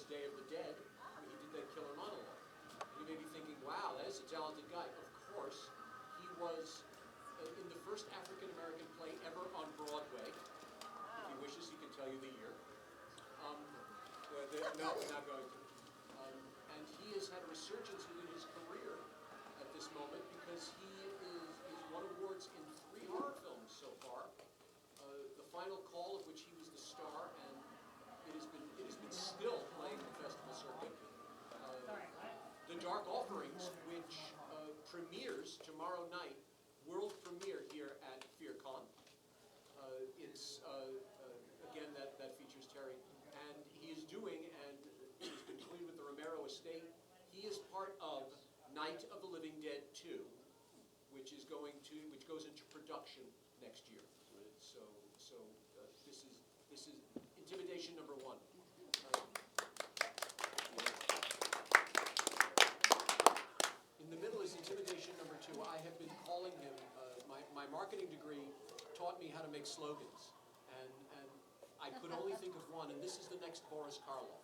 Day of the Dead, he did that killer monologue. And you may be thinking, wow, that is a talented guy. Of course, he was in the first African-American play ever on Broadway. If he wishes, he can tell you the year. No, we're not going to. And he has had a resurgence in his career at this moment because he's won awards in 3 horror films so far. The Final Call, of which he was the star, and it has been still playing the festival circuit. The Dark Offerings, which premieres tomorrow night, world premiere here at FearCON. It's again that features Terry, and he is doing, and he's been toying with the Romero estate. He is part of Night of the Living Dead 2, which goes into production next year. So this is intimidation number 1. In the middle is intimidation number 2. I have been calling him. My marketing degree taught me how to make slogans, and I could only think of one, and this is the next Boris Karloff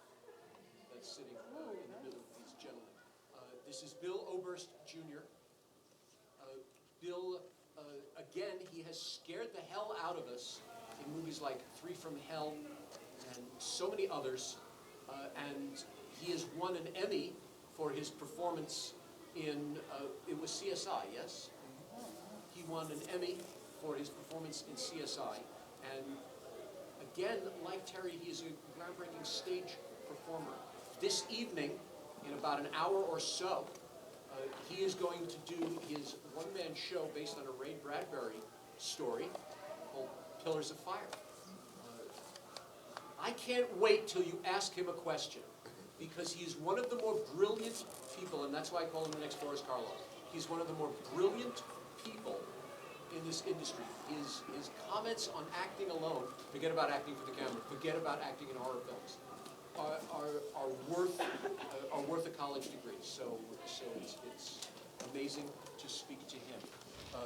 that's sitting in the middle of these gentlemen. This is Bill Oberst Jr. Bill, again, he has scared the hell out of us in movies like 3 from Hell and so many others, and he has won an Emmy for his performance in, it was CSI, yes? He won an Emmy for his performance in CSI, and again, like Terry, he is a groundbreaking stage performer. This evening, in about an hour or so, he is going to do his one-man show based on a Ray Bradbury story called Pillars of Fire. I can't wait till you ask him a question, because he's one of the more brilliant people, and that's why I call him the next Boris Karloff. He's one of the more brilliant people in this industry. His comments on acting alone, forget about acting for the camera, forget about acting in horror films, are worth a college degree. So it's amazing to speak to him.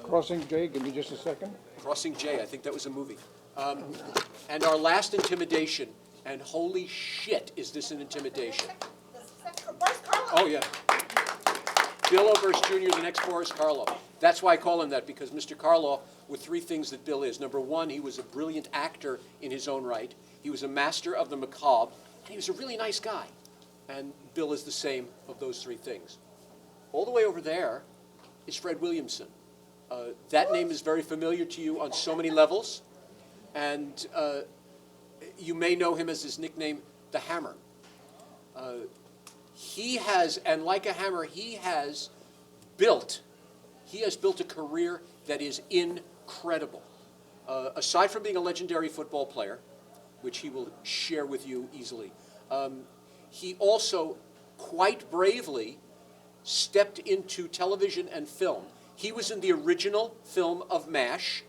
Crossing J, give me just a second. Crossing J, I think that was a movie. And our last intimidation, and holy shit, is this an intimidation? Oh yeah. Bill Oberst Jr., the next Boris Karloff. That's why I call him that, because Mr. Karloff, with 3 things that Bill is. Number 1, he was a brilliant actor in his own right. He was a master of the macabre, and he was a really nice guy. And Bill is the same of those 3 things. All the way over there is Fred Williamson. That name is very familiar to you on so many levels, and you may know him as his nickname, the Hammer. He has, and like a hammer, he has built a career that is incredible. Aside from being a legendary football player, which he will share with you easily, he also quite bravely stepped into television and film. He was in the original film of MASH.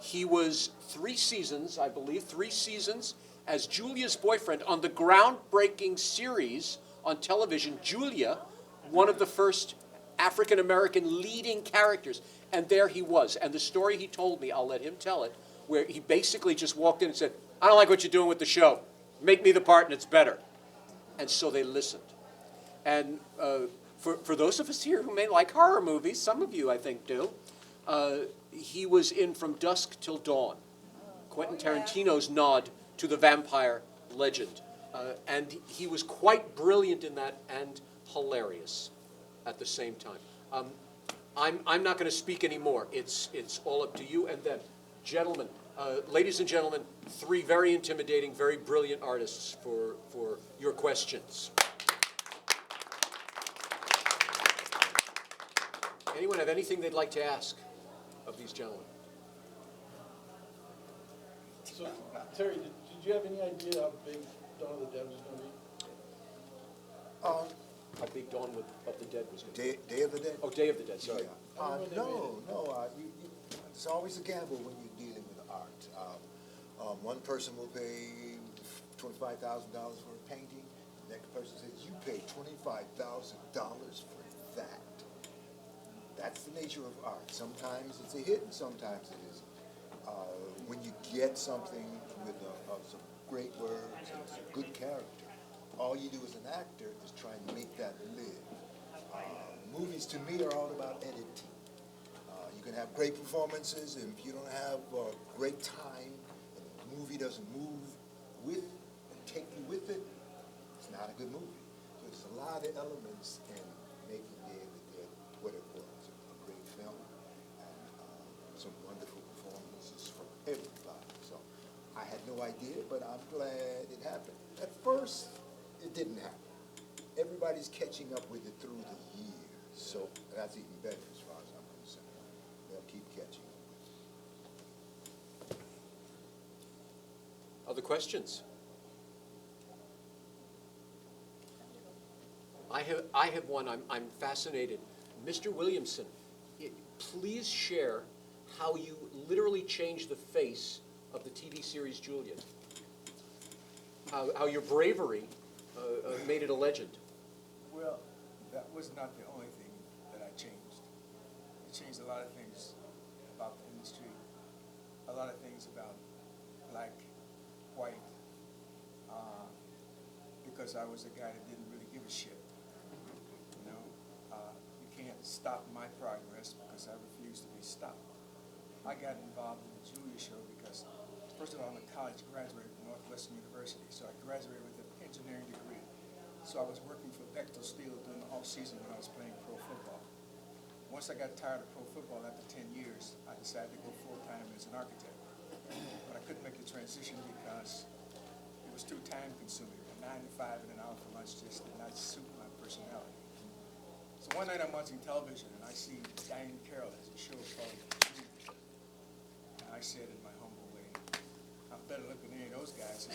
He was 3 seasons, I believe, 3 seasons as Julia's boyfriend on the groundbreaking series on television, Julia, one of the first African-American leading characters. And there he was. And the story he told me, I'll let him tell it, where he basically just walked in and said, I don't like what you're doing with the show. Make me the part and it's better. And so they listened. And for those of us here who may like horror movies, some of you I think do, he was in From Dusk Till Dawn, Quentin Tarantino's nod to the vampire legend. And he was quite brilliant in that and hilarious at the same time. I'm not going to speak anymore. It's all up to you and them. Gentlemen, ladies and gentlemen, 3 very intimidating, very brilliant artists for your questions. Anyone have anything they'd like to ask of these gentlemen? So, Terry, did you have any idea how big Dawn of the Dead was going to be? How big Dawn of the Dead was going to be? Day of the Dead? Oh, Day of the Dead, sorry. Yeah. No. It's always a gamble when you're dealing with art. One person will pay $25,000 for a painting. The next person says, you pay $25,000 for that. That's the nature of art. Sometimes it's a hit and sometimes it isn't. When you get something with some great words and some good character, all you do as an actor is try and make that live. Movies to me are all about editing. You can have great performances, and if you don't have a great time, and the movie doesn't move with and take you with it, it's not a good movie. So there's a lot of elements in making David Dead what it was. It was a great film, and some wonderful performances from everybody. So I had no idea, but I'm glad it happened. At first, it didn't happen. Everybody's catching up with it through the years, so that's even better as far as I'm concerned. They'll keep catching up. Other questions? I have one. I'm fascinated. Mr. Williamson, please share how you literally changed the face of the TV series Juliet. How your bravery made it a legend. Well, that was not the only thing that I changed. It changed a lot of things about the industry, a lot of things about black, white, because I was a guy that didn't really give a shit. You know, you can't stop my progress because I refuse to be stopped. I got involved in the Julia show because, first of all, I'm a college graduate from Northwestern University, so I graduated with an engineering degree. So I was working for Bechtel Steel during the off-season when I was playing pro football. Once I got tired of pro football after 10 years, I decided to go full-time as an architect. But I couldn't make the transition because it was too time-consuming. 9 to 5 and an hour for lunch just did not suit my personality. So one night I'm watching television and I see Diane Carroll has a show called Simmons. And I said in my humble way, I'm better looking than any of those guys.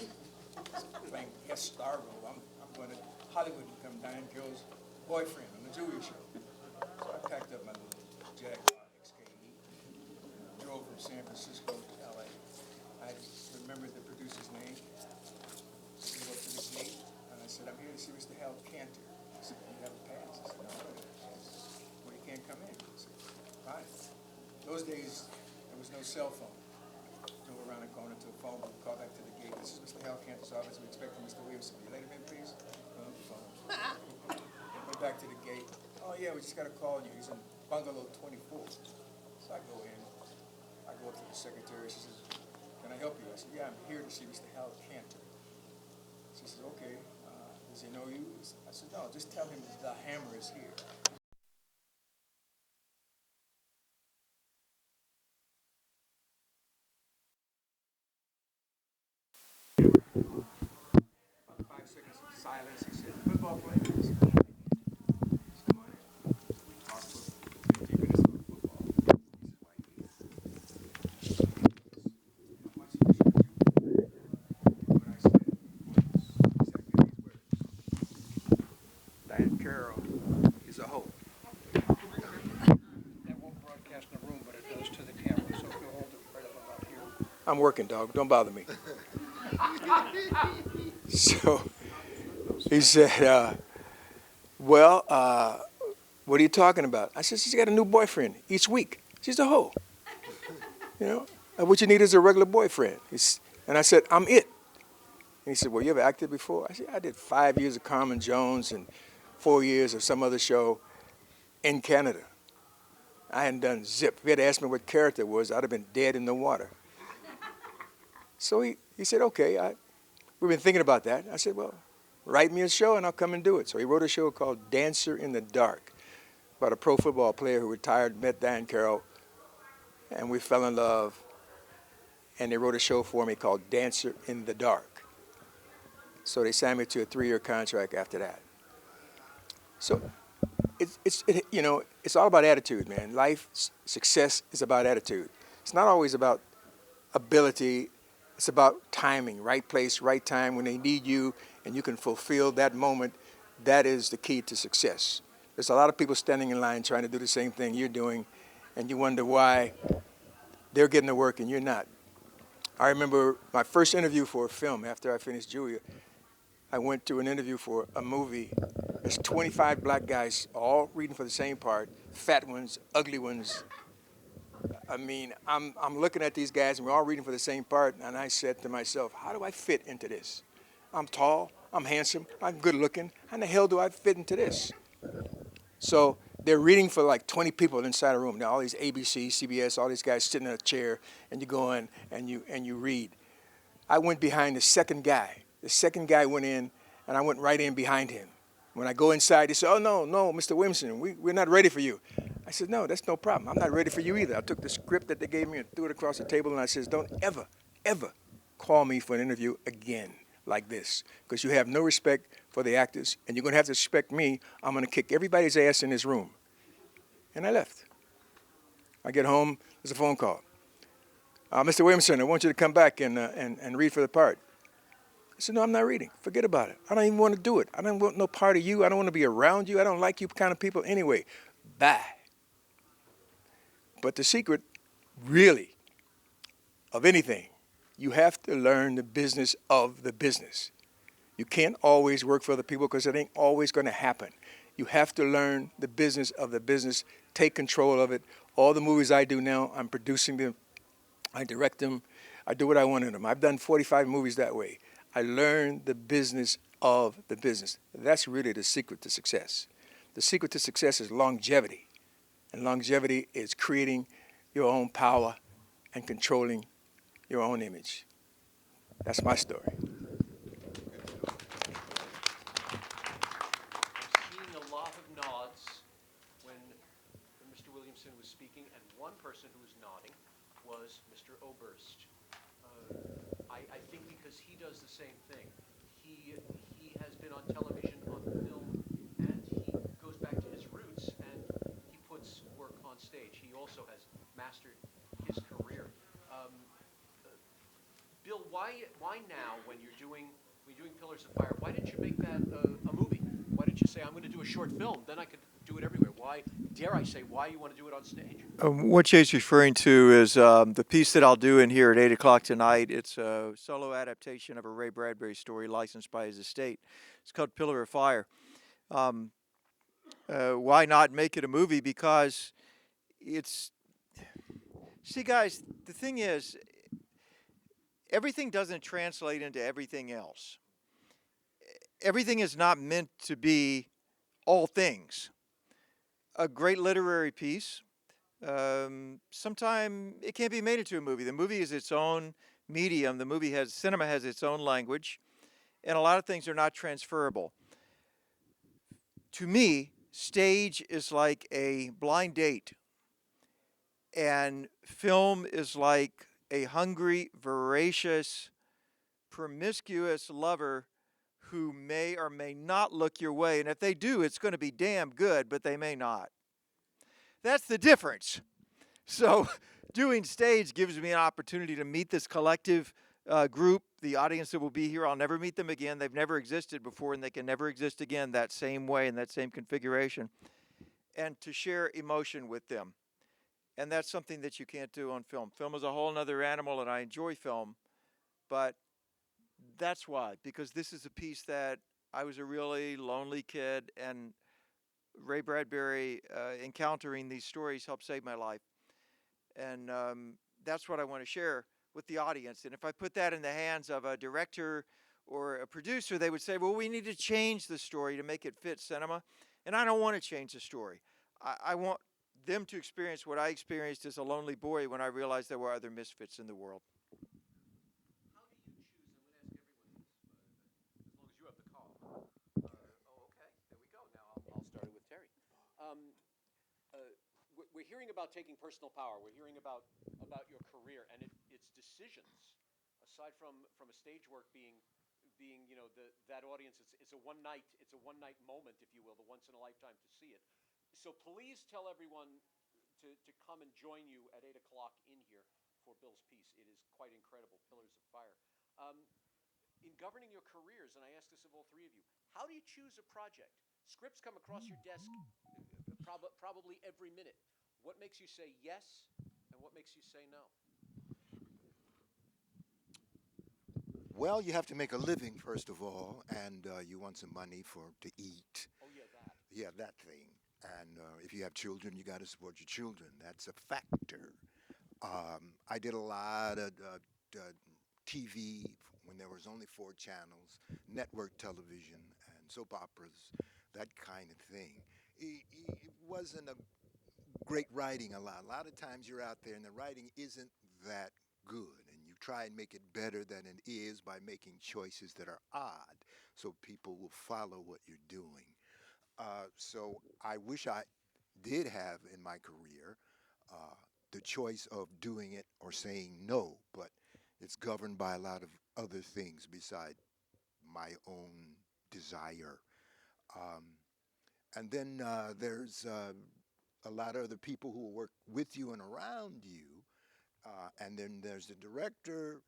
Playing guest star role. I'm going to Hollywood and become Diane Carroll's boyfriend on the Julia show. So I packed up my little Jaguar XKE, drove from San Francisco to LA. I remembered the producer's name. So we go up to the gate, and I said, I'm here to see Mr. Hal Cantor. I said, do you have a pass? I said, no, I don't have a pass. Well, you can't come in. I said, fine. Those days, there was no cell phone. Drove around the corner to a phone booth, called back to the gate. This is Mr. Hal Cantor's office. We expect Mr. Williamson. Will you let him in, please? Phone. Went back to the gate. Oh, yeah, we just got a call you. He's in bungalow 24. So I go in. I go up to the secretary. She says, can I help you? I said, yeah, I'm here to see Mr. Hal Cantor. She says, okay. Does he know you? I said, no, just tell him the hammer is here. About 5 seconds of silence. He said, football player. I said, come on in. We talked for 15 minutes about football. He says, why are you here? How much you should you? What I said was exactly these words. Diane Carroll is a hoe. That won't broadcast in the room, but it does to the camera, so if you'll hold it right about here. I'm working, dog. Don't bother me. So he said, well, what are you talking about? I said, she's got a new boyfriend each week. She's a hoe. You know, and what you need is a regular boyfriend. And I said, I'm it. And he said, well, you ever acted before? I said, I did 5 years of Carmen Jones and 4 years of some other show in Canada. I hadn't done zip. If he had asked me what character it was, I'd have been dead in the water. So he said, okay, we've been thinking about that. I said, well, write me a show and I'll come and do it. So he wrote a show called Dancer in the Dark about a pro football player who retired, met Diane Carroll, and we fell in love. And they wrote a show for me called Dancer in the Dark. So they signed me to a 3-year contract after that. So it's all about attitude, man. Life, success is about attitude. It's not always about ability. It's about timing, right place, right time, when they need you and you can fulfill that moment. That is the key to success. There's a lot of people standing in line trying to do the same thing you're doing, and you wonder why they're getting the work and you're not. I remember my first interview for a film after I finished Julia. I went to an interview for a movie. There's 25 black guys all reading for the same part, fat ones, ugly ones. I mean, I'm looking at these guys and we're all reading for the same part, and I said to myself, how do I fit into this? I'm tall, I'm handsome, I'm good looking. How in the hell do I fit into this? So they're reading for like 20 people inside a room. Now all these ABC, CBS, all these guys sitting in a chair, and you go in and you read. I went behind the second guy. The second guy went in, and I went right in behind him. When I go inside, he said, "Oh no, Mr. Williamson, we're not ready for you." I said, "No, that's no problem. I'm not ready for you either." I took the script that they gave me and threw it across the table, and I says, "Don't ever, ever call me for an interview again like this, because you have no respect for the actors, and you're going to have to respect me. I'm going to kick everybody's ass in this room." And I left. I get home, there's a phone call. "Mr. Williamson, I want you to come back and read for the part." I said, "No, I'm not reading. Forget about it. I don't even want to do it. I don't want no part of you. I don't want to be around you. I don't like you kind of people anyway. Bye." But the secret, really, of anything, you have to learn the business of the business. You can't always work for other people because it ain't always going to happen. You have to learn the business of the business, take control of it. All the movies I do now, I'm producing them, I direct them, I do what I want in them. I've done 45 movies that way. I learned the business of the business. That's really the secret to success. The secret to success is longevity. And longevity is creating your own power and controlling your own image. That's my story. Seeing a lot of nods when Mr. Williamson was speaking, and one person who was nodding was Mr. Oberst. I think because he does the same thing. He has been on television, on film, and he goes back to his roots, and he puts work on stage. He also has mastered his career. Bill, why now, when you're doing Pillars of Fire, why didn't you make that a movie? Why didn't you say, I'm going to do a short film, then I could do it everywhere? Why, dare I say, why you want to do it on stage? What Jay's referring to is the piece that I'll do in here at 8 o'clock tonight. It's a solo adaptation of a Ray Bradbury story licensed by his estate. It's called Pillar of Fire. Why not make it a movie? Because see guys, the thing is, everything doesn't translate into everything else. Everything is not meant to be all things. A great literary piece, sometime it can't be made into a movie. The movie is its own medium. Cinema has its own language, and a lot of things are not transferable. To me, stage is like a blind date, and film is like a hungry, voracious, promiscuous lover who may or may not look your way. And if they do, it's going to be damn good, but they may not. That's the difference. So doing stage gives me an opportunity to meet this collective group, the audience that will be here. I'll never meet them again. They've never existed before, and they can never exist again that same way, in that same configuration. And to share emotion with them. And that's something that you can't do on film. Film is a whole other animal, and I enjoy film. But that's why, because this is a piece that I was a really lonely kid, and Ray Bradbury encountering these stories helped save my life. And that's what I want to share with the audience. And if I put that in the hands of a director or a producer, they would say, well, we need to change the story to make it fit cinema. And I don't want to change the story. I want them to experience what I experienced as a lonely boy when I realized there were other misfits in the world. How do you choose? I'm going to ask everyone this, as long as you have the call. Okay. There we go. Now I'll start it with Terry. We're hearing about taking personal power. We're hearing about your career and its decisions. Aside from a stage work being that audience, it's a one night moment, if you will, the once in a lifetime to see it. So please tell everyone to come and join you at 8 o'clock in here for Bill's piece. It is quite incredible, Pillars of Fire. In governing your careers, and I ask this of all three of you, how do you choose a project? Scripts come across your desk probably every minute. What makes you say yes, and what makes you say no? Well, you have to make a living, first of all, and you want some money to eat. Oh, yeah, that. Yeah, that thing. And if you have children, you got to support your children. That's a factor. I did a lot of TV when there was only 4 channels, network television and soap operas, that kind of thing. It wasn't a great writing a lot. A lot of times you're out there and the writing isn't that good, and you try and make it better than it is by making choices that are odd so people will follow what you're doing. So I wish I did have in my career the choice of doing it or saying no, but it's governed by a lot of other things beside my own desire. Um, and then there's a lot of other people who will work with you and around you. And then there's the director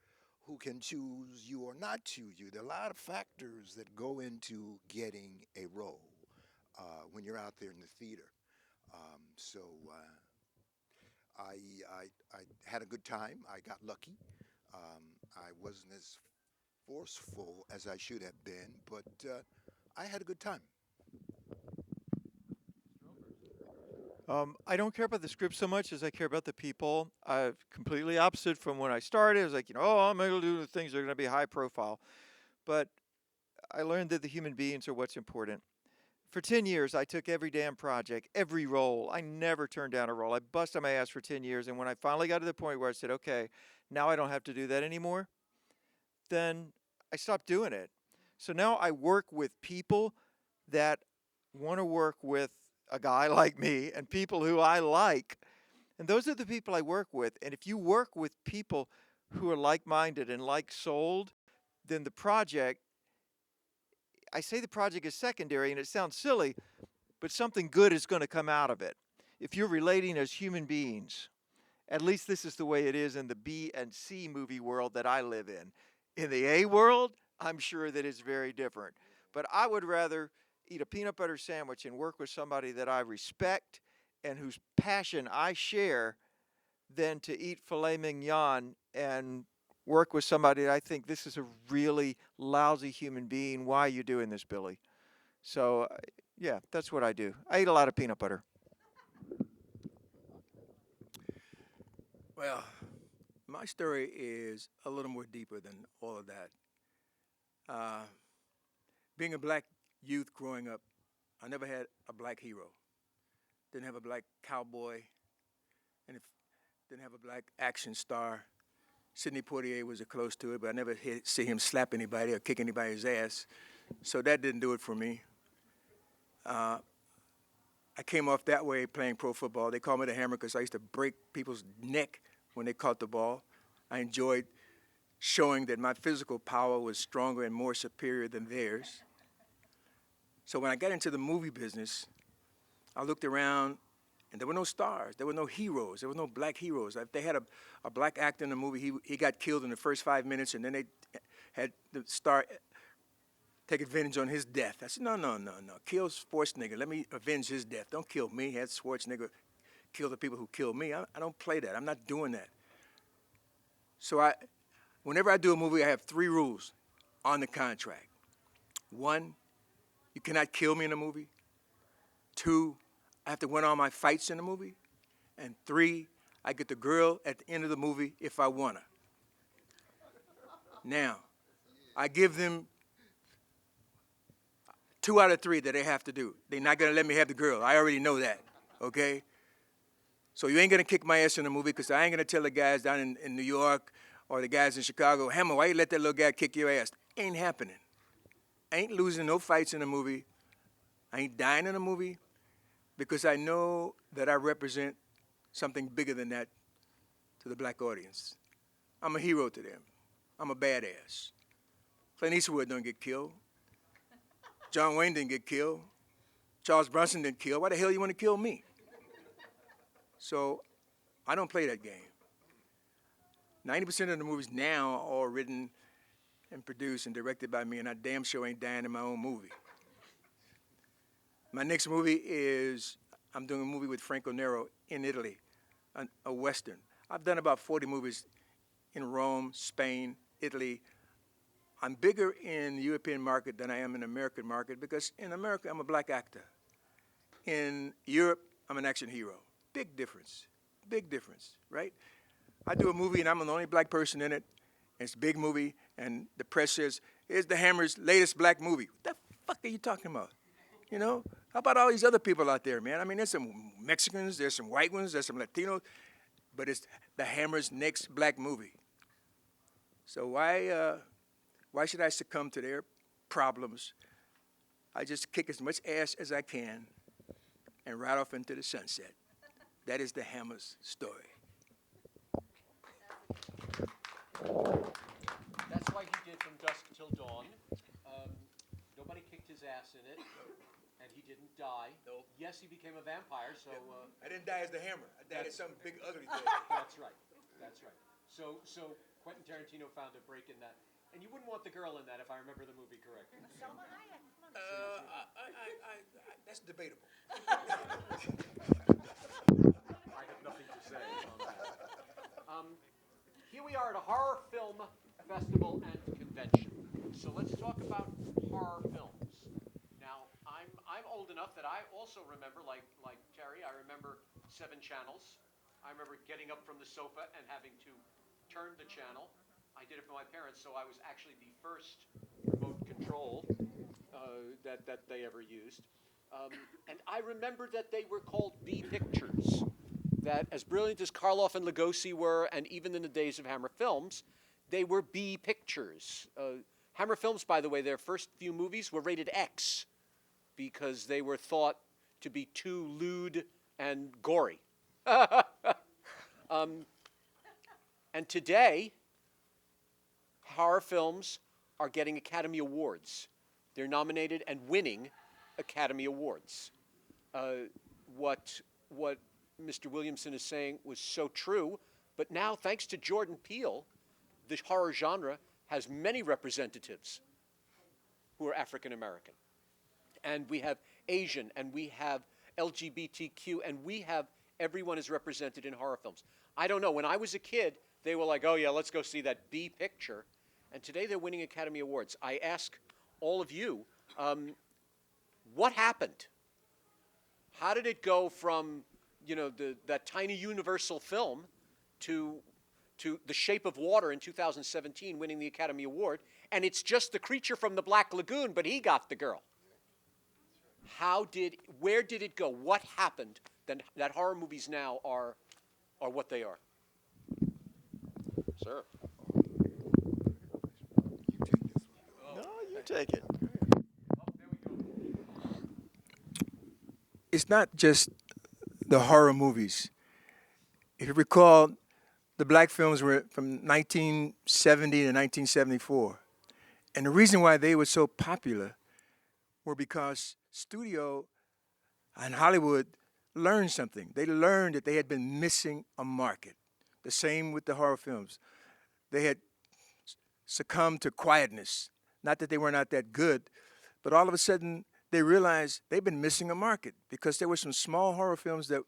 who can choose you or not choose you. There are a lot of factors that go into getting a role when you're out there in the theater. I had a good time. I got lucky. I wasn't as forceful as I should have been, but I had a good time. I don't care about the script so much as I care about the people. I'm completely opposite from when I started. I was like, oh, I'm going to do the things that are going to be high profile. But I learned that the human beings are what's important. For 10 years, I took every damn project, every role. I never turned down a role. I busted my ass for 10 years. And when I finally got to the point where I said, okay, now I don't have to do that anymore, then I stopped doing it. So now I work with people that want to work with a guy like me and people who I like. And those are the people I work with. And if you work with people who are like-minded and like-souled, then the project, I say the project is secondary and it sounds silly, but something good is going to come out of it. If you're relating as human beings, at least this is the way it is in the B and C movie world that I live in. In the A world, I'm sure that it's very different. But I would rather eat a peanut butter sandwich and work with somebody that I respect and whose passion I share than to eat filet mignon and work with somebody that I think this is a really lousy human being. Why are you doing this, Billy? So, yeah, that's what I do. I eat a lot of peanut butter. Well, my story is a little more deeper than all of that. Uh, Being a black youth growing up, I never had a black hero. Didn't have a black cowboy, and didn't have a black action star. Sidney Poitier was close to it, but I never see him slap anybody or kick anybody's ass. So that didn't do it for me. I came off that way playing pro football. They called me the Hammer because I used to break people's neck when they caught the ball. I enjoyed showing that my physical power was stronger and more superior than theirs. So when I got into the movie business, I looked around and there were no stars. There were no heroes. There were no black heroes. If they had a black actor in the movie, he got killed in the first 5 minutes, and then they had the star take advantage on his death. I said, no. Kill Schwarzenegger. Let me avenge his death. Don't kill me. Have Schwarzenegger kill the people who killed me. I don't play that. I'm not doing that. So whenever I do a movie, I have 3 rules on the contract. 1, you cannot kill me in a movie. 2, I have to win all my fights in the movie. And 3, I get the girl at the end of the movie if I want her. Now, I give them 2 out of 3 that they have to do. They're not gonna let me have the girl. I already know that, okay? So you ain't gonna kick my ass in the movie because I ain't gonna tell the guys down in New York or the guys in Chicago, Hammer, why you let that little guy kick your ass? Ain't happening. I ain't losing no fights in the movie. I ain't dying in a movie because I know that I represent something bigger than that to the black audience. I'm a hero to them. I'm a badass. Clint Eastwood don't get killed. John Wayne didn't get killed. Charles Bronson didn't kill. Why the hell you want to kill me? So I don't play that game. 90% of the movies now are all written and produced and directed by me, and I damn sure ain't dying in my own movie. My next movie is, I'm doing a movie with Franco Nero in Italy, a Western. I've done about 40 movies in Rome, Spain, Italy. I'm bigger in the European market than I am in the American market because in America, I'm a black actor. In Europe, I'm an action hero. Big difference, right? I do a movie and I'm the only black person in it. It's a big movie and the press says, here's the Hammer's latest black movie. What the fuck are you talking about? You know? How about all these other people out there, man? I mean, there's some Mexicans, there's some white ones, there's some Latinos, but it's the Hammer's next black movie. So why should I succumb to their problems? I just kick as much ass as I can and ride off into the sunset. That is the Hammer's story. That's why he did From Dusk Till Dawn. Nobody kicked his ass in it, and he didn't die. Nope. Yes, he became a vampire, so... I didn't die as the Hammer. I died as some big ugly thing. That's right. That's right. So Quentin Tarantino found a break in that. And you wouldn't want the girl in that, if I remember the movie correctly. That's debatable. I have nothing to say on that. Here we are at a horror film festival and convention. So let's talk about horror films. Now, I'm old enough that I also remember, like Terry, I remember 7 channels. I remember getting up from the sofa and having to turn the channel. I did it for my parents, so I was actually the first remote control that they ever used. And I remember that they were called B pictures. That as brilliant as Karloff and Lugosi were, and even in the days of Hammer Films, they were B pictures. Hammer Films, by the way, their first few movies were rated X because they were thought to be too lewd and gory. And today, horror films are getting Academy Awards. They're nominated and winning Academy Awards. What Mr. Williamson is saying was so true, but now, thanks to Jordan Peele, the horror genre has many representatives who are African American. And we have Asian, and we have LGBTQ, and we have everyone is represented in horror films. I don't know, when I was a kid, they were like, oh yeah, let's go see that B picture. And today they're winning Academy Awards. I ask all of you, what happened? How did it go from, that tiny Universal film to The Shape of Water in 2017 winning the Academy Award, and it's just the creature from the Black Lagoon, but he got the girl. Where did it go? What happened that horror movies now are what they are? Sir. No, you take it. It's not just the horror movies. If you recall, the black films were from 1970 to 1974. And the reason why they were so popular were because studio and Hollywood learned something. They learned that they had been missing a market. The same with the horror films. They had succumbed to quietness. Not that they were not that good, but all of a sudden they realized they've been missing a market because there were some small horror films that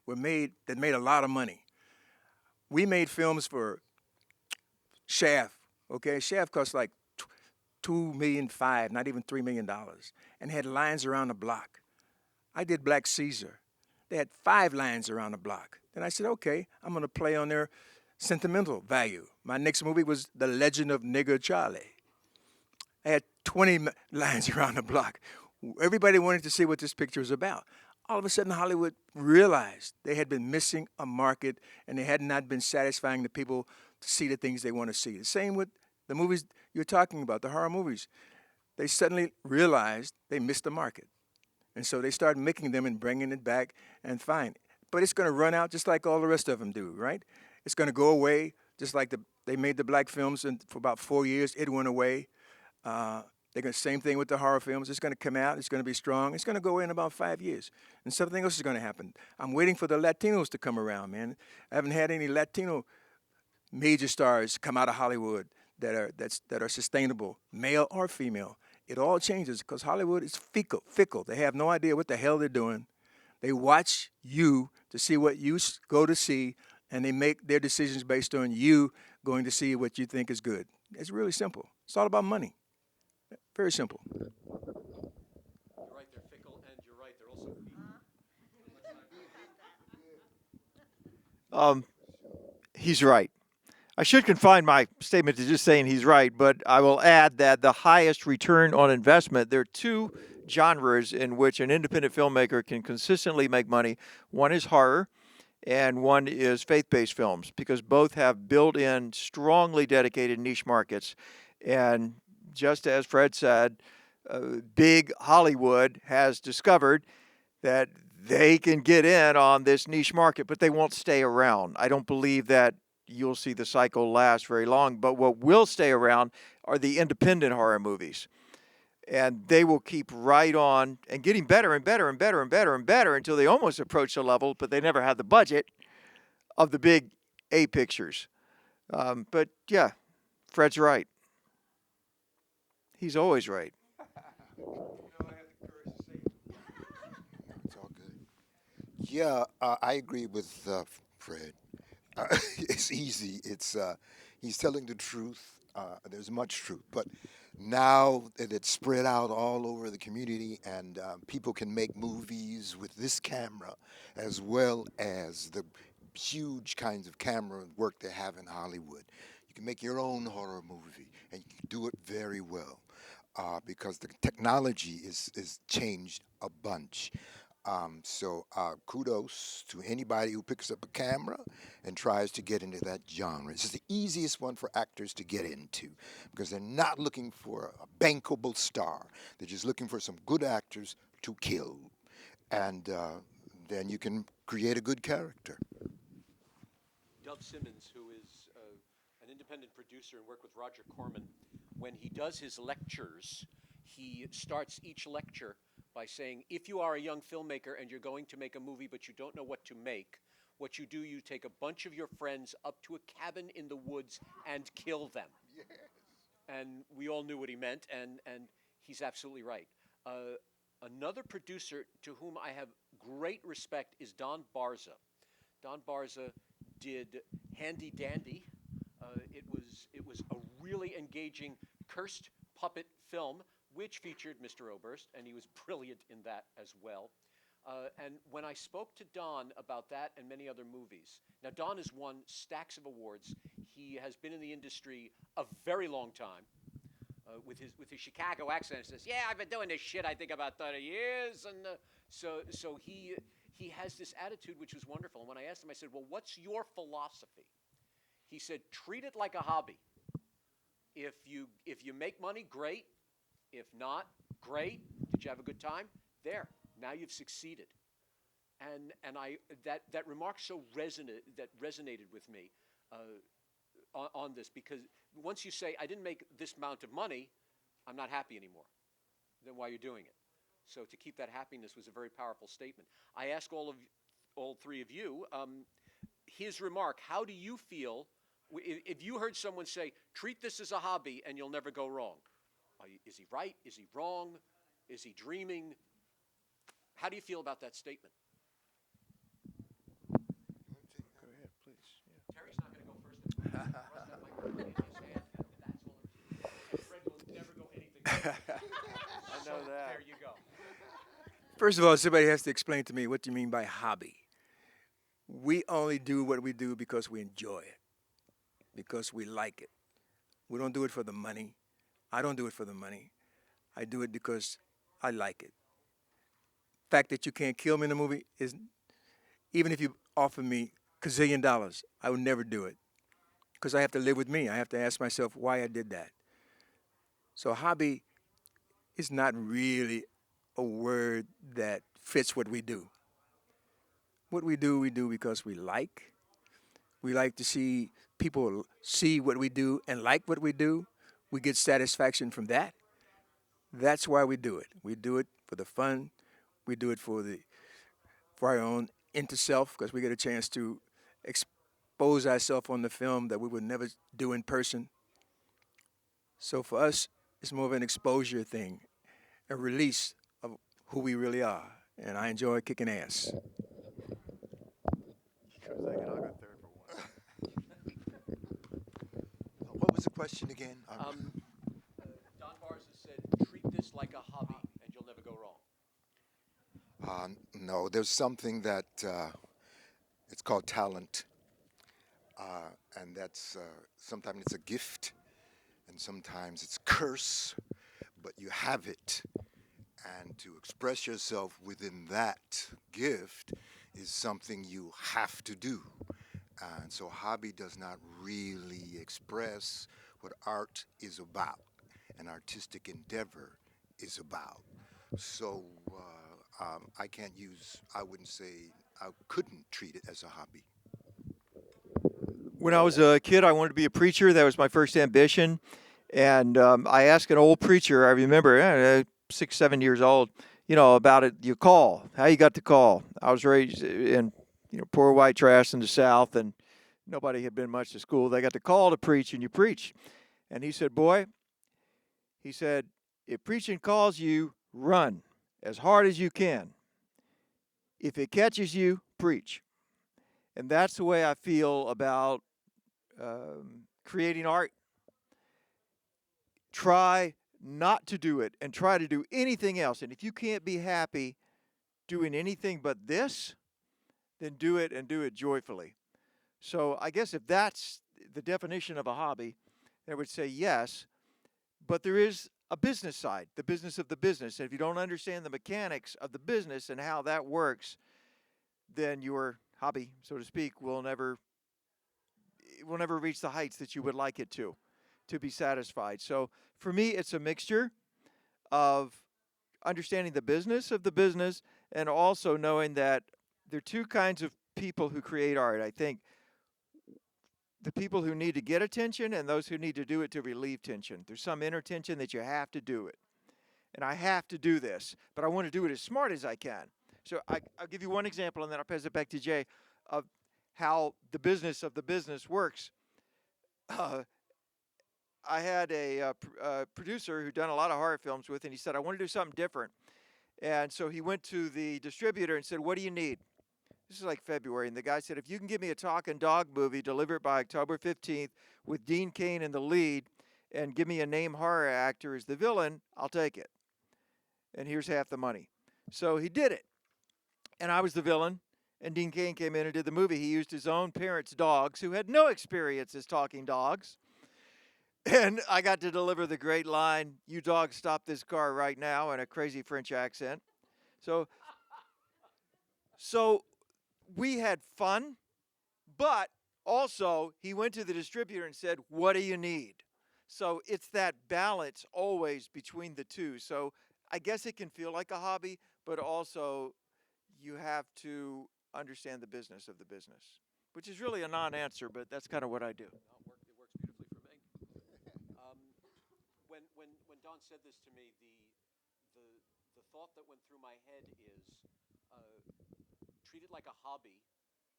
were made that made a lot of money. We made films for Shaft, okay? Shaft cost like $2.5 million, not even $3 million, and had lines around the block. I did Black Caesar. They had 5 lines around the block. Then I said, okay, I'm gonna play on their sentimental value. My next movie was The Legend of Nigger Charlie. I had 20 lines around the block. Everybody wanted to see what this picture was about. All of a sudden, Hollywood realized they had been missing a market and they had not been satisfying the people to see the things they want to see. The same with the movies you're talking about, the horror movies. They suddenly realized they missed the market. And so they started making them and bringing it back, and fine. But it's going to run out just like all the rest of them do, right? It's going to go away just like they made the black films and for about 4 years. It went away. They're going to same thing with the horror films. It's going to come out. It's going to be strong. It's going to go away in about 5 years. And something else is going to happen. I'm waiting for the Latinos to come around, man. I haven't had any Latino major stars come out of Hollywood that are sustainable, male or female. It all changes because Hollywood is fickle. They have no idea what the hell they're doing. They watch you to see what you go to see, and they make their decisions based on you going to see what you think is good. It's really simple. It's all about money. Very simple. You're right, they're fickle, and you're right, they're also He's right. I should confine my statement to just saying he's right, but I will add that the highest return on investment, there are two genres in which an independent filmmaker can consistently make money. One is horror, and one is faith-based films, because both have built-in, strongly dedicated niche markets. And just as Fred said, big Hollywood has discovered that they can get in on this niche market, but they won't stay around. I don't believe that you'll see the cycle last very long, but what will stay around are the independent horror movies. And they will keep right on and getting better and better and better and better and better until they almost approach the level, but they never had the budget of the big A pictures. But yeah, Fred's right. He's always right. It's all good. Yeah, I agree with Fred. It's easy. He's telling the truth. There's much truth, but now that it's spread out all over the community, and people can make movies with this camera, as well as the huge kinds of camera work they have in Hollywood. You can make your own horror movie, and you can do it very well, because the technology is changed a bunch. So kudos to anybody who picks up a camera and tries to get into that genre. This is the easiest one for actors to get into, because they're not looking for a bankable star. They're just looking for some good actors to kill. And then you can create a good character. Dove Simmons, who is an independent producer and worked with Roger Corman, when he does his lectures, he starts each lecture by saying, if you are a young filmmaker and you're going to make a movie but you don't know what to make, what you do, you take a bunch of your friends up to a cabin in the woods and kill them. Yes. And we all knew what he meant, and he's absolutely right. Another producer to whom I have great respect is Don Barza. Don Barza did Handy Dandy. It was a really engaging cursed puppet film, which featured Mr. Oberst, and he was brilliant in that as well. And when I spoke to Don about that and many other movies, now Don has won stacks of awards. He has been in the industry a very long time. With his Chicago accent, says, "Yeah, I've been doing this shit, I think, about 30 years." And so he has this attitude, which was wonderful. And when I asked him, I said, "Well, what's your philosophy?" He said, "Treat it like a hobby. If you make money, great. If not, great. Did you have a good time? There. Now you've succeeded." And that remark resonated with me on this, because once you say, I didn't make this amount of money, I'm not happy anymore. Then why are you doing it? So to keep that happiness was a very powerful statement. I ask all three of you, his remark, how do you feel if you heard someone say, treat this as a hobby and you'll never go wrong? Is he right? Is he wrong? Is he dreaming? How do you feel about that statement? Go ahead, please. Yeah. Terry's not going to go first. Russ had my in his hand, and that's all there is. And Fred will never go anything else. I know that. There you go. First of all, somebody has to explain to me what you mean by hobby. We only do what we do because we enjoy it, because we like it. We don't do it for the money. I don't do it for the money. I do it because I like it. The fact that you can't kill me in a movie is, even if you offer me $1 gazillion, I would never do it, because I have to live with me. I have to ask myself why I did that. So hobby is not really a word that fits what we do. What we do because we like. We like to see people see what we do and like what we do. We get satisfaction from that. That's why we do it. We do it for the fun. We do it for our own inner self, because we get a chance to expose ourselves on the film that we would never do in person. So for us, it's more of an exposure thing, a release of who we really are. And I enjoy kicking ass. What was the question again? Don Barza said, treat this like a hobby and you'll never go wrong. No, there's something that it's called talent, and that's sometimes it's a gift, and sometimes it's a curse, but you have it, and to express yourself within that gift is something you have to do. And so hobby does not really express what art is about, an artistic endeavor is about. So I wouldn't say, I couldn't treat it as a hobby. When I was a kid, I wanted to be a preacher. That was my first ambition. And I asked an old preacher, I remember, 6, 7 years old, about it. You call, how you got the call. I was raised in, poor white trash in the South, and nobody had been much to school. They got the call to preach, and you preach. And he said, boy, he said, if preaching calls you, run as hard as you can. If it catches you, preach. And that's the way I feel about creating art. Try not to do it and try to do anything else. And if you can't be happy doing anything but this, then do it and do it joyfully. So I guess if that's the definition of a hobby, I would say yes. But there is a business side, the business of the business. And if you don't understand the mechanics of the business and how that works, then your hobby, so to speak, will never reach the heights that you would like it to be satisfied. So for me, it's a mixture of understanding the business of the business and also knowing that there are two kinds of people who create art. I think the people who need to get attention and those who need to do it to relieve tension. There's some inner tension that you have to do it. And I have to do this, but I want to do it as smart as I can. So I'll give you one example, and then I'll pass it back to Jay, of how the business of the business works. I had a producer who'd done a lot of horror films with, and he said, I want to do something different. And so he went to the distributor and said, what do you need? This is like February, and the guy said, if you can give me a talking dog movie delivered by October 15th with Dean Cain in the lead and give me a name horror actor as the villain, I'll take it. And here's half the money. So he did it. And I was the villain, and Dean Cain came in and did the movie. He used his own parents' dogs, who had no experience as talking dogs. And I got to deliver the great line, you dogs stop this car right now, in a crazy French accent. So we had fun, but also he went to the distributor and said, what do you need? So it's that balance always between the two. So I guess it can feel like a hobby, but also you have to understand the business of the business, which is really a non-answer, but that's kind of what I do. It works beautifully for me. When Don said this to me, the thought that went through my head is treat it like a hobby.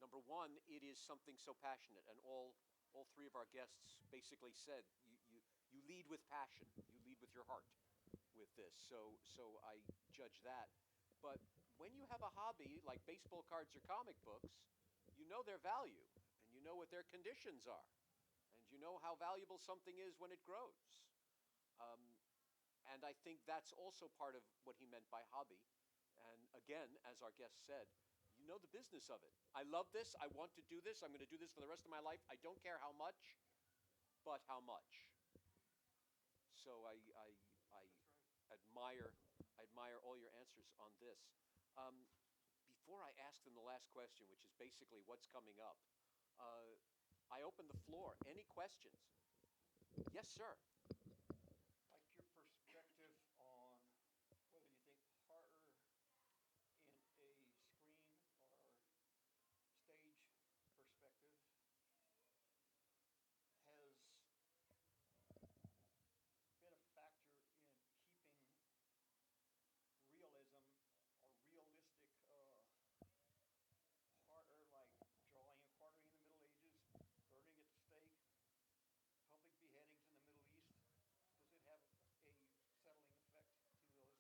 Number one, it is something so passionate, and all three of our guests basically said you lead with passion, you lead with your heart with this. So I judge that. But when you have a hobby like baseball cards or comic books, you know their value, and you know what their conditions are, and you know how valuable something is when it grows. And I think that's also part of what he meant by hobby. And again, as our guest said, you know the business of it. I love this. I want to do this. I'm going to do this for the rest of my life. I don't care how much, but how much. So I admire all your answers on this. Before I ask them the last question, which is basically what's coming up, I open the floor. Any questions? Yes, sir. Like your perspective on whether you think horror in a screen or stage perspective has been a factor in keeping realism or realistic horror, like drawing and quartering in the Middle Ages, burning at the stake, public beheadings in the Middle East. Does it have a settling effect to those issues?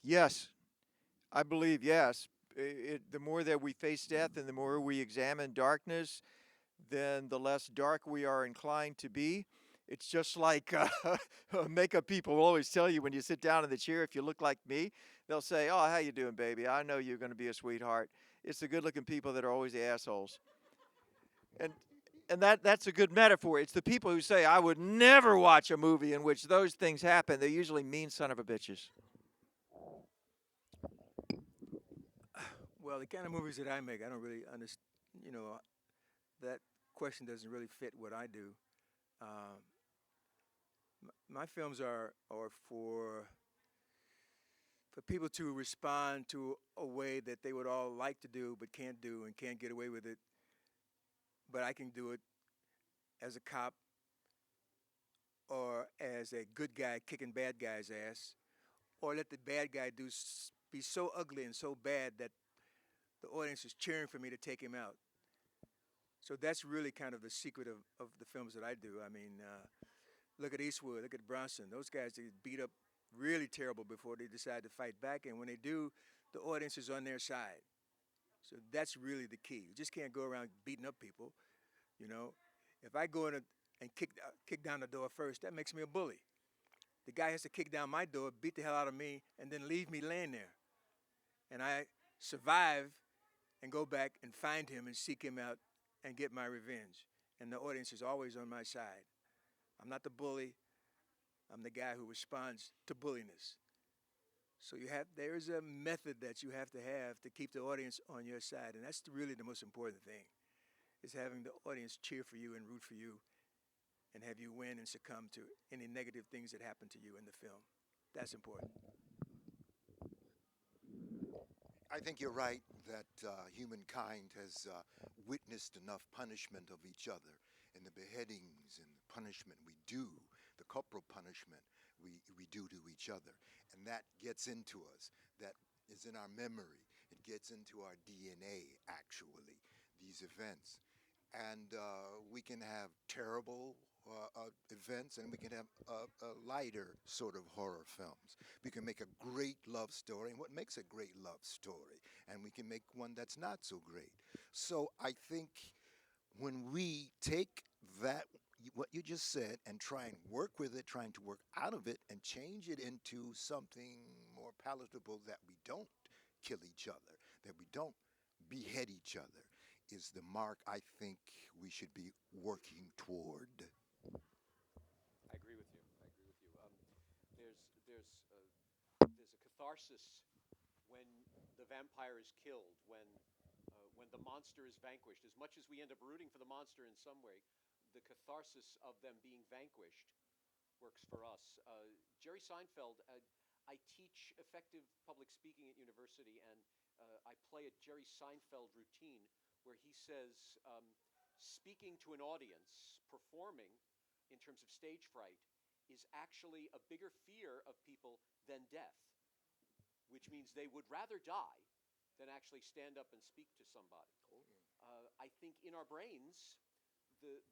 Yes, I believe yes. The more that we face death and the more we examine darkness, then the less dark we are inclined to be. It's just like makeup people will always tell you when you sit down in the chair, if you look like me, they'll say, oh, how you doing, baby? I know you're going to be a sweetheart. It's the good-looking people that are always the assholes. And that's a good metaphor. It's the people who say, I would never watch a movie in which those things happen. They're usually mean son of a bitches. Well, the kind of movies that I make, I don't really understand. You know, that question doesn't really fit what I do. Um, my films are for people to respond to a way that they would all like to do but can't do and can't get away with it. But I can do it as a cop or as a good guy kicking bad guy's ass, or let the bad guy be so ugly and so bad that the audience is cheering for me to take him out. So that's really kind of the secret of the films that I do. I mean, look at Eastwood, look at Bronson. Those guys, they beat up really terrible before they decide to fight back. And when they do, the audience is on their side. So that's really the key. You just can't go around beating up people, you know. If I go in and kick down the door first, that makes me a bully. The guy has to kick down my door, beat the hell out of me, and then leave me laying there. And I survive and go back and find him and seek him out and get my revenge. And the audience is always on my side. I'm not the bully. I'm the guy who responds to bulliness. So there is a method that you have to keep the audience on your side. And that's really the most important thing, is having the audience cheer for you and root for you and have you win and succumb to any negative things that happen to you in the film. That's important. I think you're right that humankind has witnessed enough punishment of each other, and the beheadings and the punishment we do, the corporal punishment we do to each other. And that gets into us. That is in our memory. It gets into our DNA, actually, these events. And we can have terrible events, and we can have lighter sort of horror films. We can make a great love story, and what makes a great love story? And we can make one that's not so great. So I think when we take that, what you just said, and try and work with it, trying to work out of it and change it into something more palatable, that we don't kill each other, that we don't behead each other, is the mark I think we should be working toward. I agree with you. I agree with you. There's a catharsis when the vampire is killed, when the monster is vanquished. As much as we end up rooting for the monster in some way, the catharsis of them being vanquished works for us. Jerry Seinfeld. I teach effective public speaking at university, and I play a Jerry Seinfeld routine where he says, speaking to an audience, performing in terms of stage fright, is actually a bigger fear of people than death, which means they would rather die than actually stand up and speak to somebody. I think in our brains, the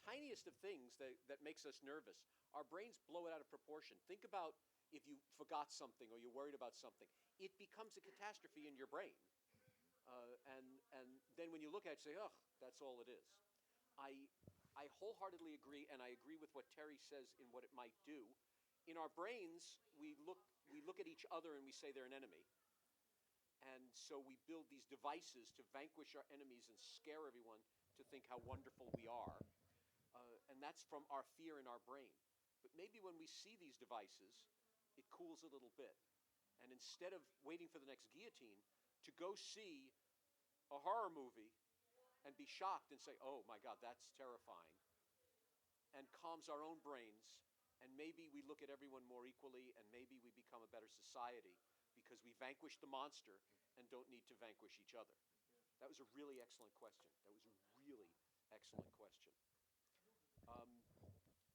tiniest of things that makes us nervous, our brains blow it out of proportion. Think about if you forgot something or you're worried about something. It becomes a catastrophe in your brain. And then when you look at it, you say, ugh, that's all it is. I wholeheartedly agree, and I agree with what Terry says in what it might do. In our brains, we look at each other and we say they're an enemy. And so we build these devices to vanquish our enemies and scare everyone to think how wonderful we are. And that's from our fear in our brain. But maybe when we see these devices, it cools a little bit. And instead of waiting for the next guillotine, to go see a horror movie and be shocked and say, oh my God, that's terrifying, and calms our own brains, and maybe we look at everyone more equally, and maybe we become a better society because we vanquish the monster and don't need to vanquish each other. That was a really excellent question. That was a really excellent question.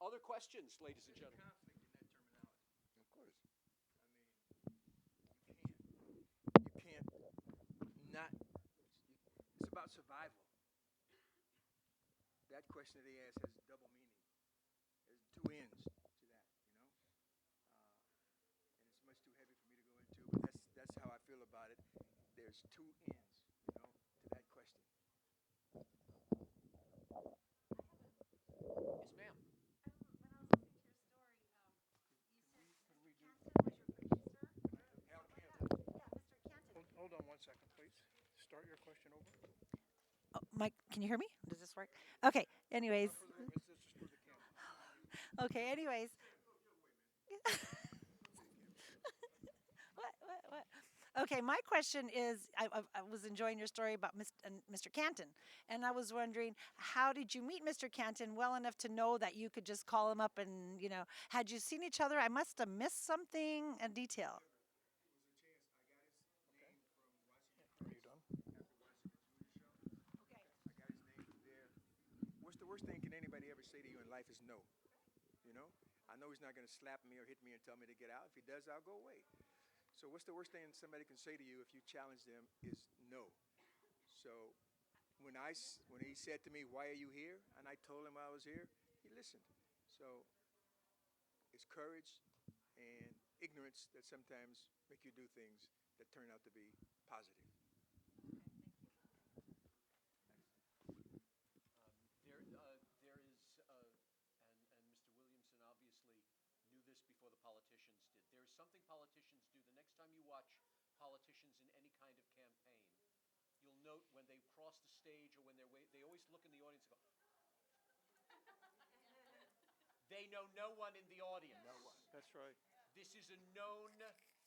Other questions, ladies and gentlemen? Conflict in that terminology. Of course. I mean, you can't not. It's about survival. That question that he asked has double meaning. There's two ends to that, you know. And it's much too heavy for me to go into, but that's how I feel about it. There's two ends, you know, to that question. Yes, ma'am. When I was listening to your story, you said Mr. Canton was your producer, or Hal something like Kemp. that? Yeah, Mr. Canton. Hold on one Mike, can you hear me? Does this work? Okay. Anyways. Okay. Anyways. What? Okay, my question is, I was enjoying your story about Mr. Canton, and I was wondering, how did you meet Mr. Canton well enough to know that you could just call him up and, had you seen each other? I must have missed something, a detail. It was a chance. I got his name from watching Are you done? after watching the Julia show. Okay. I got his name from there. What's the worst thing can anybody ever say to you in life is no? You know? I know he's not going to slap me or hit me and tell me to get out. If he does, I'll go away. So what's the worst thing somebody can say to you if you challenge them is no. So when he said to me, "Why are you here?" and I told him I was here, he listened. So it's courage and ignorance that sometimes make you do things that turn out to be positive. There is, and Mr. Williamson obviously knew this before the politicians did. There is something politicians do. The next time you watch politicians in any kind of campaign, you'll note when they cross the stage or when they always look in the audience and go, they know no one in the audience. No one. That's right. This is a known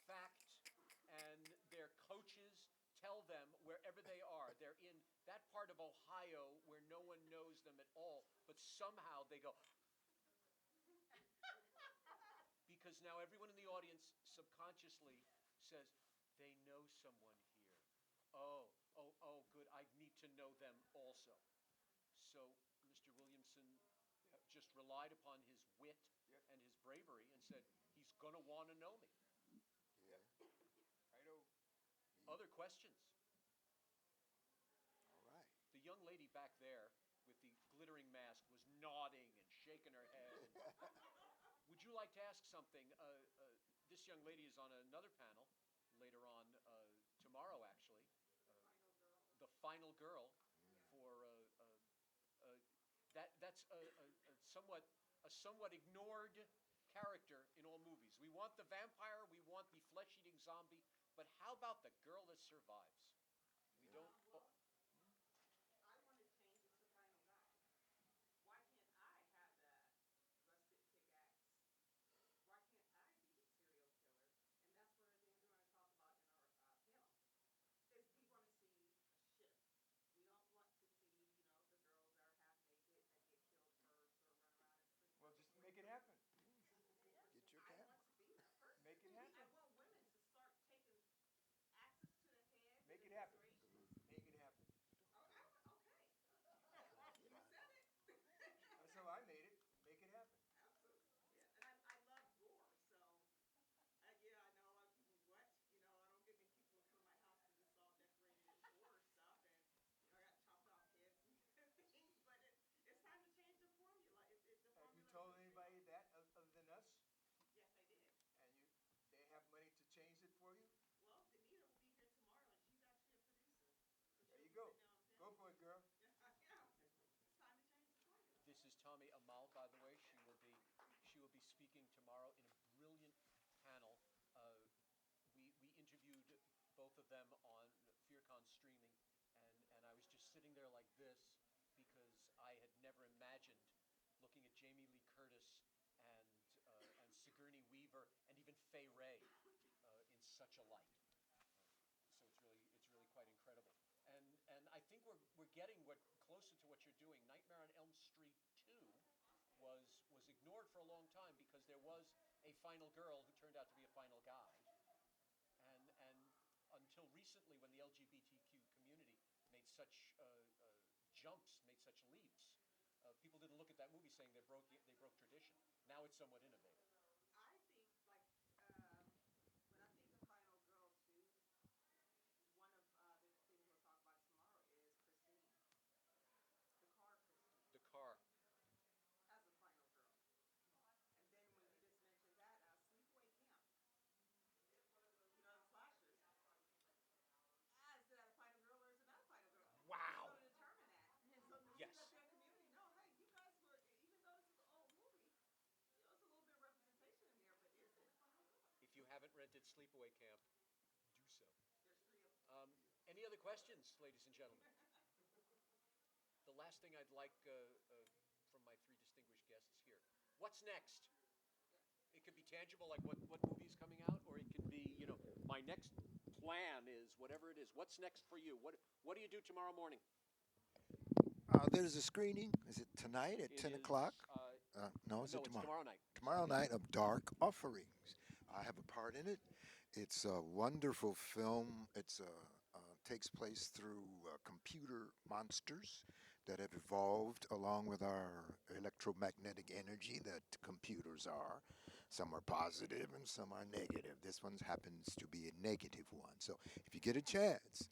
fact, and their coaches tell them wherever they are. They're in that part of Ohio where no one knows them at all, but somehow they go, because now everyone in the audience subconsciously says, they know someone here. Oh, good, I need to know them also. So Mr. Williamson just relied upon his wit and his bravery and said, he's going to want to know me. Yeah. Righto. Other questions? All right. The young lady back there with the glittering mask was nodding and shaking her head. Would you like to ask something? This young lady is on another panel later on tomorrow, actually. The final girl for that's a somewhat ignored character in all movies. We want the vampire, we want the flesh-eating zombie, but how about the girl that survives? We don't. I want to change it to final guy. Why can't I have that busted pickaxe? Why can't I be the serial killer? And that's one of the things we want to talk about in our panel. Is we want to see a shift. We don't want to see, the girls that are half naked that get killed first or run around and sleep. Well, just make it happen. Get your I camera. want to be that person. Make it happen. I want women to start taking axes to the head. Make to it the happen. straight. Make it happen. Okay. You said it. That's how I made it. Make it happen. Absolutely. Yeah. And I love gore, so yeah, I know a lot of people what? I don't get many people to come to my house because it's all decorated with gore stuff and I got chopped off heads and things, but it's time to change the formula. The Have you formula told is anybody that other than us? Yes, I did. And they have money to change it for you? Well, Danita will be here tomorrow and she's actually a producer. So There she'll you be go. sitting down on the Go panel. for it, girl. Yeah. It's time to change the formula. This is Tommy Amal, by the way. She will be speaking tomorrow in a brilliant panel. We interviewed both of them on FearCON streaming, and I was just sitting there like this because I had never imagined looking at Jamie Lee Curtis and Sigourney Weaver and even Fay Wray in such a light. So it's really quite incredible. And I think we're getting closer to what you're doing. Nightmare on Elm Street 2 was ignored for a long time because there was a final girl who turned out to be a final guy. And until recently, when the LGBTQ community made such jumps, made such leaps, people didn't look at that movie saying they broke tradition. Now it's somewhat innovative. I think, when I think of Final Girl 2, one of the things we'll talk about tomorrow is Christine. The car Christine. The car. As a final girl. And then when you just mentioned that, Sleepaway Camp. The slashers. Is that a final girl or is it not a final girl? Wow. Who's going to determine that? So Yes. let their community know, hey, you guys were, even though this is an old movie, there's a little bit of representation in there, but is it a final girl? If you haven't rented Sleepaway Camp, do so. There's 3 of them. Any other questions, ladies and gentlemen? last thing I'd like from my three distinguished guests here. What's next? It could be tangible, like what movie is coming out, or it could be, my next plan is whatever it is. What's next for you? What do you do tomorrow morning? There's a screening. Is it tonight at It 10 is, o'clock? No, is no, it it's tomorrow? tomorrow night. Tomorrow night of Dark Offerings. I have a part in it. It's a wonderful film. It's takes place through computer monsters that have evolved along with our electromagnetic energy that computers are. Some are positive and some are negative. This one happens to be a negative one. So if you get a chance,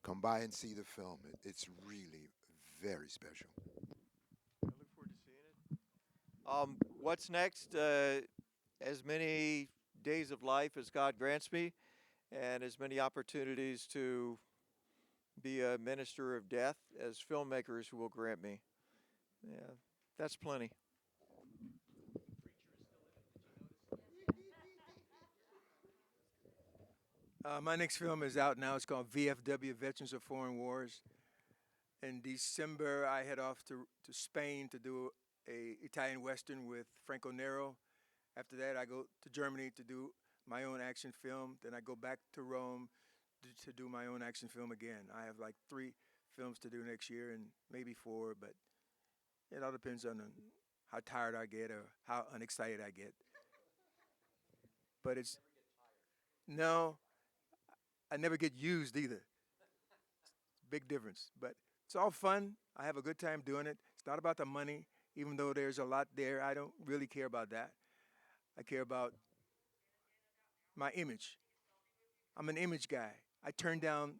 come by and see the film. It's really very special. I look forward to seeing it. What's next? As many days of life as God grants me, and as many opportunities to be a minister of death as filmmakers will grant me. Yeah, that's plenty. My next film is out now. It's called VFW, Veterans of Foreign Wars. In December, I head off to Spain to do a Italian Western with Franco Nero. After that, I go to Germany to do my own action film. Then I go back to Rome to do my own action film again. I have like 3 films to do next year and maybe 4, but it all depends on how tired I get or how unexcited I get. But it's no, I never get used either. Big difference. But it's all fun. I have a good time doing it. It's not about the money, even though there's a lot there. I don't really care about that. I care about my image. I'm an image guy. I turn down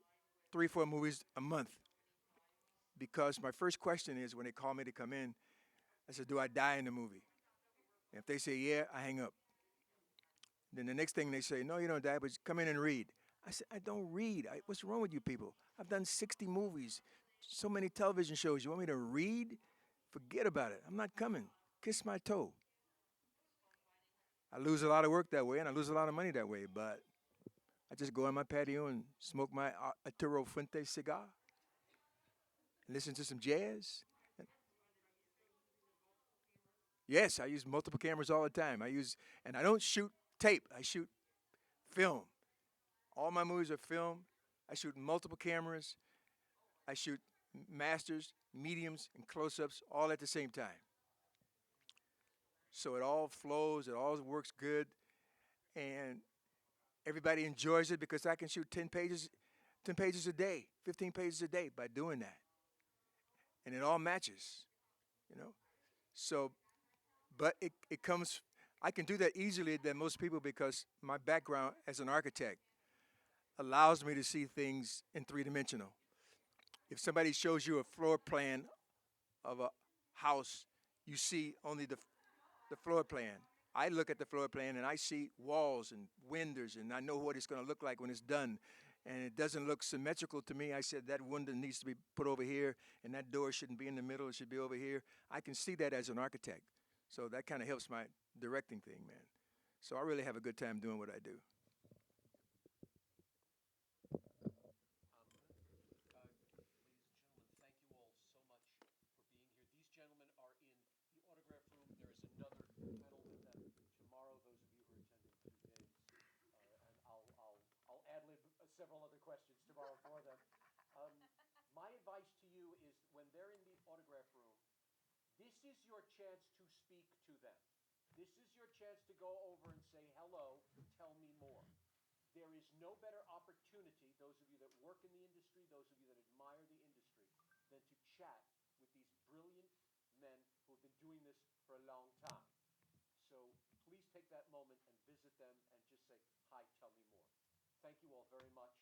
3, 4 movies a month because my first question is when they call me to come in, I said, do I die in the movie? And if they say, yeah, I hang up. Then the next thing they say, no, you don't die, but come in and read. I said, I don't read. What's wrong with you people? I've done 60 movies, so many television shows. You want me to read? Forget about it. I'm not coming. Kiss my toe. I lose a lot of work that way, and I lose a lot of money that way, but I just go on my patio and smoke my Arturo Fuente cigar, and listen to some jazz. Yes, I use multiple cameras all the time. And I don't shoot tape. I shoot film. All my movies are film. I shoot multiple cameras. I shoot masters, mediums, and close-ups all at the same time. So it all flows. It all works good, and everybody enjoys it because I can shoot 10 pages a day, 15 pages a day by doing that, and it all matches, you know. So, but it comes. I can do that easily than most people because my background as an architect allows me to see things in 3-dimensional. If somebody shows you a floor plan of a house, you see only the floor plan. I look at the floor plan and I see walls and windows and I know what it's going to look like when it's done. And it doesn't look symmetrical to me. I said that window needs to be put over here and that door shouldn't be in the middle. It should be over here. I can see that as an architect. So that kind of helps my directing thing, man. So I really have a good time doing what I do. Ladies and gentlemen, thank you all so much for being here. These gentlemen are in the autograph room. There is another panel with them tomorrow. Those of you who are attending 2 days, and I'll ad-lib several other questions tomorrow for them. My advice to you is when they're in the autograph room, this is your chance to speak to them. This is your chance to go over and say, hello, tell me more. There is no better opportunity, those of you that work in the industry, those of you that admire the industry, than to chat with these brilliant men who have been doing this for a long time. So please take that moment and visit them and just say, hi, tell me more. Thank you all very much.